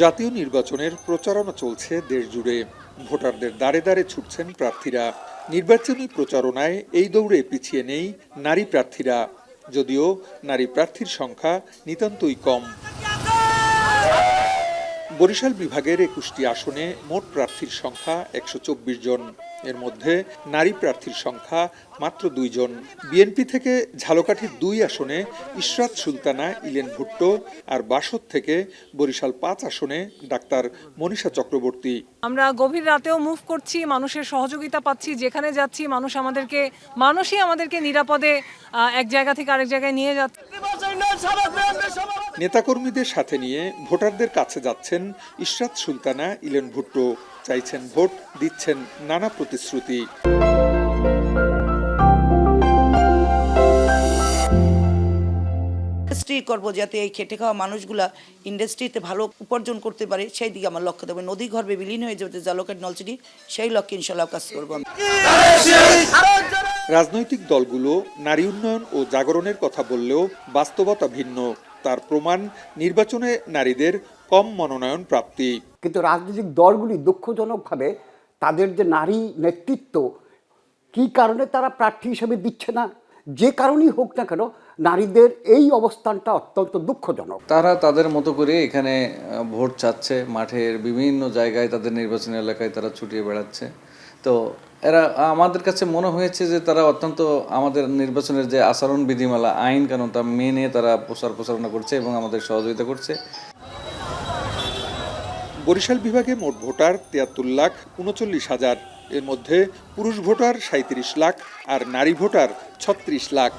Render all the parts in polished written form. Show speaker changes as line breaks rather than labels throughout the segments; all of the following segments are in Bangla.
জাতীয় নির্বাচনের প্রচারণা চলছে দেশ জুড়ে। ভোটারদের দাঁড়ে দাঁড়ে ছুটছেন প্রার্থীরা। নির্বাচনী প্রচারণায় এই দৌড়ে পিছিয়ে নেই নারী প্রার্থীরা, যদিও নারী প্রার্থীর সংখ্যা নিতান্তই কম। বরিশাল বিভাগের ২১টি আসনে মোট প্রার্থীর সংখ্যা ১২৪ জন। এর মধ্যে নারী প্রার্থীর সংখ্যা মাত্র ২ জন। বিএনপি থেকে ঝালকাঠির ২ আসনে ইশরাত সুলতানা ইলেন ভুট্টো, আর বাসদ থেকে বরিশাল ৫ আসনে ডাক্তার মনীষা চক্রবর্তী।
আমরা গভীর রাতেও মুভ করছি, মানুষের সহযোগিতা পাচ্ছি, যেখানে যাচ্ছি মানুষই আমাদেরকে নিরাপদে এক জায়গা থেকে আরেক জায়গায় নিয়ে যাচ্ছে।
নেতাকর্মীদের সাথে নিয়ে ভোটারদের কাছে যাচ্ছেন ইশরাত সুলতানা ইলেন ভুট্টো। চাইছেন ভোট, দিচ্ছেন নানা প্রতিশ্রুতি।
ইন্ডাস্ট্রি করবো যাতে এই খেটে খাওয়া মানুষগুলা ইন্ডাস্ট্রিতে ভালো উপার্জন করতে পারে, সেই দিকে আমার লক্ষ্য দেবো। নদী গর্ভে বিলীন হয়ে যাবে জালকাঠ নলছিটি, সেই লক্ষ্যে ইনশাল্লাহ কাজ করবো।
রাজনৈতিক দলগুলো নারী উন্নয়ন ও জাগরণের কথা বললেও বাস্তবতা ভিন্ন। তার প্রমাণ নির্বাচনে নারীদের কম মনোনয়ন প্রাপ্তি।
কিন্তু রাজনৈতিক দলগুলি দুঃখজনকভাবে তাদের যে নারী নেতৃত্ব কী কারণে তারা প্রার্থী হিসেবে দিচ্ছে না, যে কারণেই হোক না কেন, নারীদের এই অবস্থানটা অত্যন্ত দুঃখজনক।
তারা তাদের মতো করে এখানে ভোট চাচ্ছে, মাঠের বিভিন্ন জায়গায় তাদের নির্বাচনী এলাকায় তারা ছুটিয়ে বেড়াচ্ছে। তো এরা আমাদের কাছে মনে হয়েছে যে তারা অত্যন্ত আমাদের নির্বাচনের যে আচরণ বিধিমালা, আইন কানুন তা মেনে তারা প্রচারণা করছে এবং আমাদের সহযোগিতা করছে।
বরিশাল বিভাগে মোট ভোটার ৭৩,৩৯,০০০। এর মধ্যে পুরুষ ভোটার ৩৭ লাখ আর নারী ভোটার ৩৬ লাখ।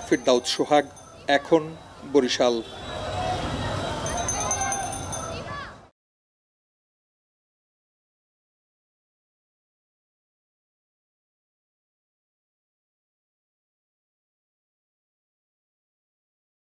ফিরদাউস সোহাগ, এখন, বরিশাল।